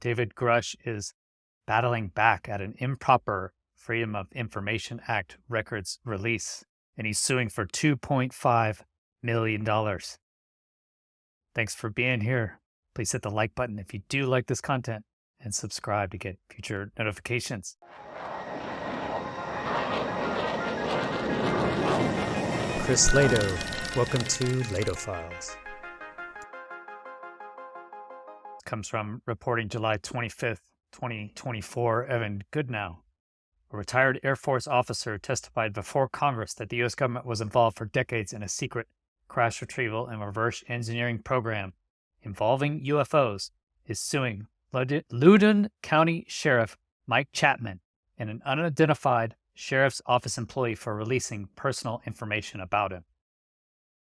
David Grusch is battling back at an improper Freedom of Information Act records release, and he's suing for $2.5 million. Thanks for being here. Please hit the like button if you do like this content and subscribe to get future notifications. Chris Lehto, welcome to LehtoFiles. This comes from reporting July 25th, 2024. Evan Goodnow, a retired Air Force officer, testified before Congress that the U.S. government was involved for decades in a secret crash retrieval and reverse engineering program involving UFOs, is suing Loudoun County Sheriff Mike Chapman and an unidentified Sheriff's Office employee for releasing personal information about him.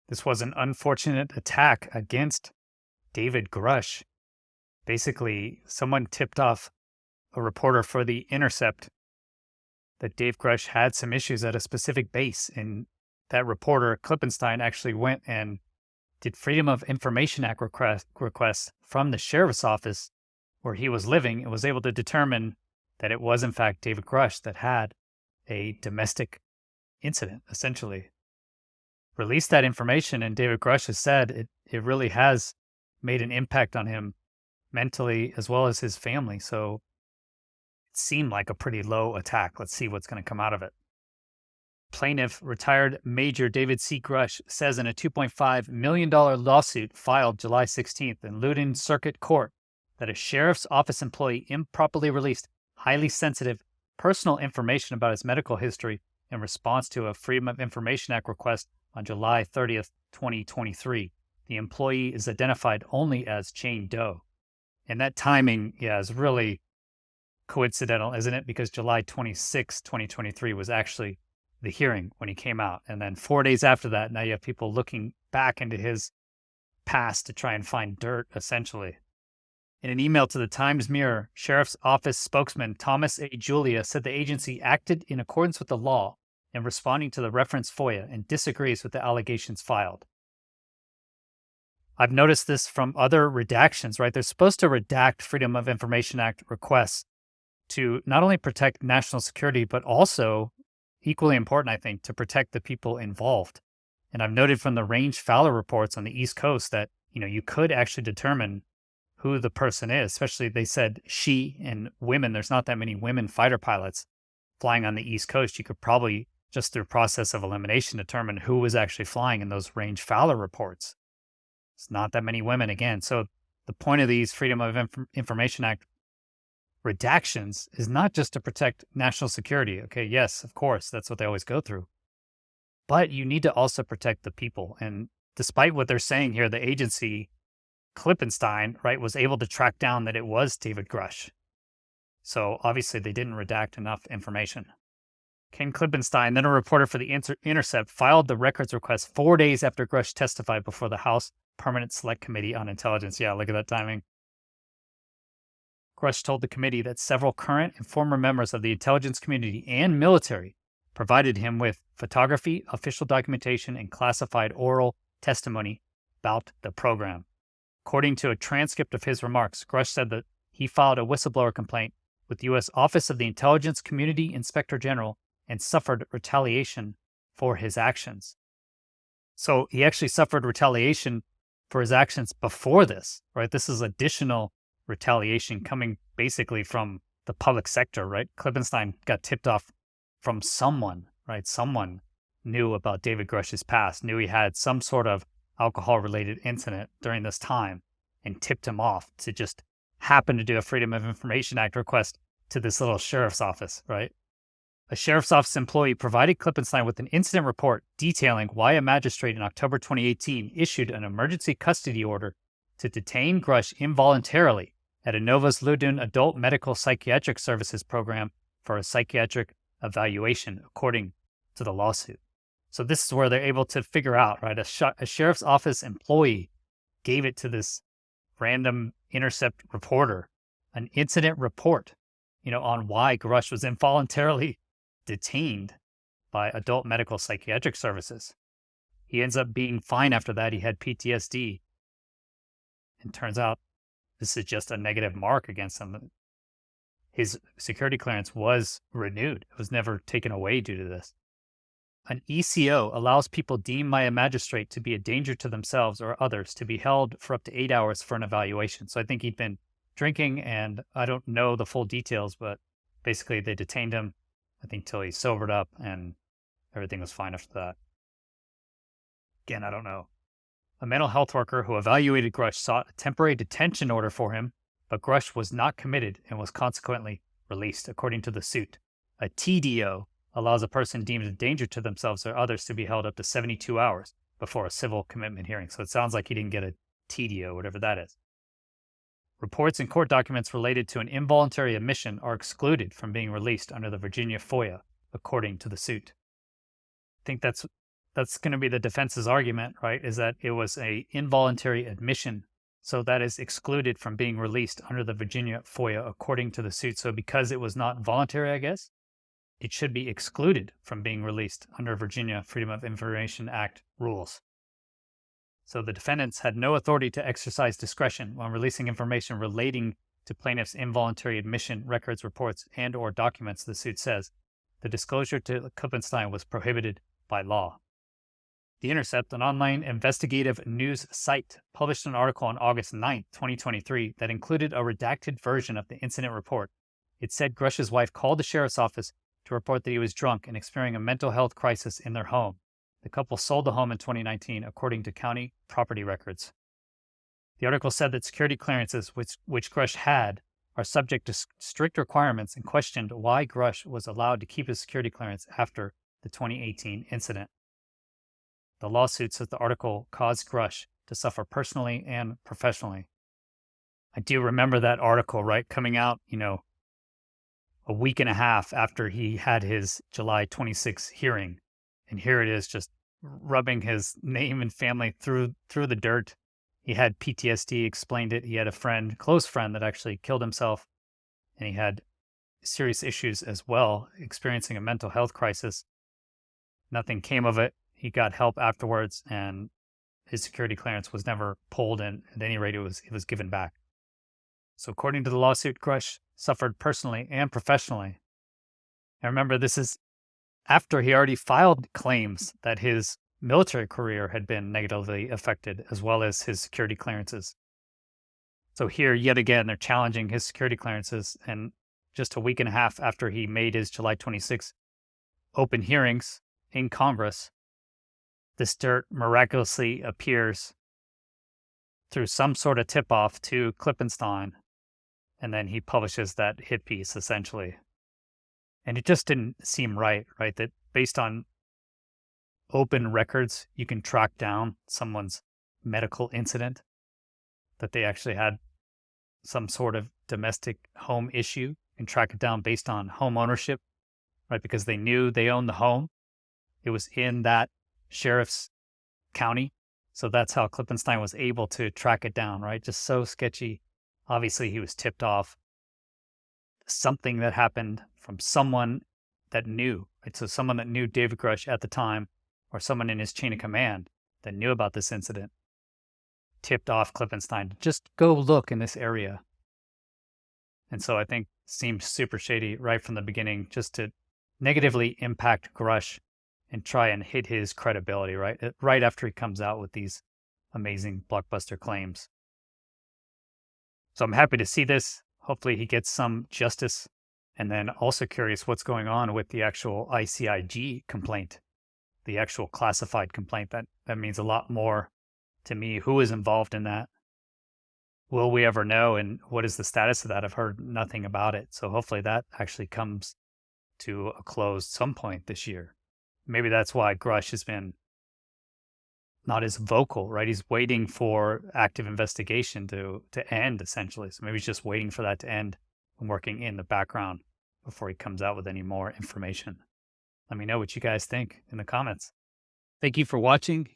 This was an unfortunate attack against David Grusch. Basically, someone tipped off a reporter for The Intercept that Dave Grusch had some issues at a specific base, and that reporter, Klippenstein, actually went and did Freedom of Information Act requests from the sheriff's office where he was living and was able to determine that it was, in fact, David Grusch that had a domestic incident, essentially. Released that information, and David Grusch has said it really has made an impact on him mentally as well as his family. So it seemed like a pretty low attack. Let's see what's going to come out of it. Plaintiff, retired Major David C. Grusch, says in a $2.5 million lawsuit filed July 16th in Loudoun Circuit Court that a sheriff's office employee improperly released highly sensitive personal information about his medical history in response to a Freedom of Information Act request on July 30th, 2023. The employee is identified only as Jane Doe. And that timing, is really coincidental, isn't it? Because July 26, 2023 was actually the hearing when he came out. And then 4 days after that, now you have people looking back into his past to try and find dirt, essentially. In an email to the Times-Mirror, Sheriff's Office spokesman Thomas A. Julia said the agency acted in accordance with the law in responding to the reference FOIA and disagrees with the allegations filed. I've noticed this from other redactions, right? They're supposed to redact Freedom of Information Act requests to not only protect national security, but also, equally important, I think, to protect the people involved. And I've noted from the range Fowler reports on the East Coast that, you could actually determine who the person is, especially they said she and women. There's not that many women fighter pilots flying on the East Coast. You could probably, just through process of elimination, determine who was actually flying in those range Fowler reports. It's not that many women again. So the point of these Freedom of Information Act redactions is not just to protect national security. Okay, yes, of course, that's what they always go through. But you need to also protect the people. And despite what they're saying here, the agency, Klippenstein, right, was able to track down that it was David Grusch. So obviously they didn't redact enough information. Ken Klippenstein, then a reporter for The Intercept, filed the records request 4 days after Grusch testified before the House Permanent Select Committee on Intelligence. Yeah, look at that timing. Grusch told the committee that several current and former members of the intelligence community and military provided him with photography, official documentation, and classified oral testimony about the program. According to a transcript of his remarks, Grusch said that he filed a whistleblower complaint with the U.S. Office of the Intelligence Community Inspector General and suffered retaliation for his actions. So he actually suffered retaliation for his actions before this, right? This is additional retaliation coming basically from the public sector, right? Klippenstein got tipped off from someone, right? Someone knew about David Grusch's past, knew he had some sort of alcohol-related incident during this time, and tipped him off to just happen to do a Freedom of Information Act request to this little sheriff's office, right? A sheriff's office employee provided Klippenstein with an incident report detailing why a magistrate in October 2018 issued an emergency custody order to detain Grusch involuntarily at Innova's Loudoun Adult Medical Psychiatric Services program for a psychiatric evaluation, according to the lawsuit. So this is where they're able to figure out, right? A sheriff's office employee gave it to this random Intercept reporter, an incident report, on why Grusch was involuntarily detained by Adult Medical Psychiatric Services. He ends up being fine after that. He had PTSD. And turns out this is just a negative mark against him. His security clearance was renewed. It was never taken away due to this. An ECO allows people deemed by a magistrate to be a danger to themselves or others to be held for up to 8 hours for an evaluation. So I think he'd been drinking, and I don't know the full details, but basically they detained him, I think, till he sobered up, and everything was fine after that. Again, I don't know. A mental health worker who evaluated Grusch sought a temporary detention order for him, but Grusch was not committed and was consequently released, according to the suit. A TDO allows a person deemed a danger to themselves or others to be held up to 72 hours before a civil commitment hearing. So it sounds like he didn't get a TDO, whatever that is. Reports and court documents related to an involuntary admission are excluded from being released under the Virginia FOIA, according to the suit. I think that's going to be the defense's argument, right? Is that it was a involuntary admission, so that is excluded from being released under the Virginia FOIA, according to the suit. So because it was not voluntary, I guess, it should be excluded from being released under Virginia Freedom of Information Act rules. So the defendants had no authority to exercise discretion when releasing information relating to plaintiff's involuntary admission records, reports, and or documents, the suit says. The disclosure to Klippenstein was prohibited by law. The Intercept, an online investigative news site, published an article on August 9, 2023, that included a redacted version of the incident report. It said Grusch's wife called the sheriff's office to report that he was drunk and experiencing a mental health crisis in their home. The couple sold the home in 2019, according to county property records. The article said that security clearances, which Grusch had, are subject to strict requirements, and questioned why Grusch was allowed to keep his security clearance after the 2018 incident. The lawsuit says the article caused Grusch to suffer personally and professionally. I do remember that article, right, coming out, a week and a half after he had his July 26th hearing. And here it is, just rubbing his name and family through the dirt. He had PTSD, explained it. He had a close friend that actually killed himself. And he had serious issues as well, experiencing a mental health crisis. Nothing came of it. He got help afterwards, and his security clearance was never pulled, and at any rate, it was given back. So according to the lawsuit, Grusch suffered personally and professionally. And remember, this is after he already filed claims that his military career had been negatively affected, as well as his security clearances. So here, yet again, they're challenging his security clearances, and just a week and a half after he made his July 26 open hearings in Congress, this dirt miraculously appears through some sort of tip-off to Klippenstein, and then he publishes that hit piece, essentially. And it just didn't seem right, that based on open records, you can track down someone's medical incident, that they actually had some sort of domestic home issue, and track it down based on home ownership, right? Because they knew they owned the home. It was in that sheriff's county. So that's how Klippenstein was able to track it down, right? Just so sketchy. Obviously, he was tipped off. Something that happened from someone that knew, right? So someone that knew David Grusch at the time, or someone in his chain of command that knew about this incident, tipped off Klippenstein to just go look in this area. And so I think it seemed super shady right from the beginning, just to negatively impact Grusch and try and hit his credibility, right after he comes out with these amazing blockbuster claims. So I'm happy to see this. Hopefully he gets some justice. And then also curious what's going on with the actual ICIG complaint, the actual classified complaint. That means a lot more to me. Who is involved in that? Will we ever know? And what is the status of that? I've heard nothing about it. So hopefully that actually comes to a close some point this year. Maybe that's why Grusch has been not as vocal, right? He's waiting for active investigation to end, essentially. So maybe he's just waiting for that to end and working in the background before he comes out with any more information. Let me know what you guys think in the comments. Thank you for watching.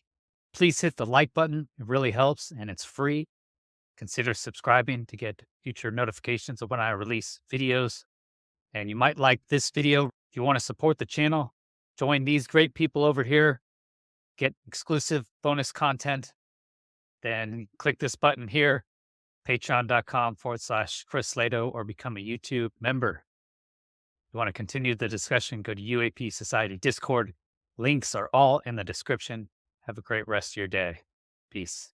Please hit the like button. It really helps, and it's free. Consider subscribing to get future notifications of when I release videos. And you might like this video. If you want to support the channel, join these great people over here, get exclusive bonus content, then click this button here Patreon.com/Chris Lehto or become a YouTube member. If you want to continue the discussion, go to UAP Society Discord. Links are all in the description. Have a great rest of your day. Peace.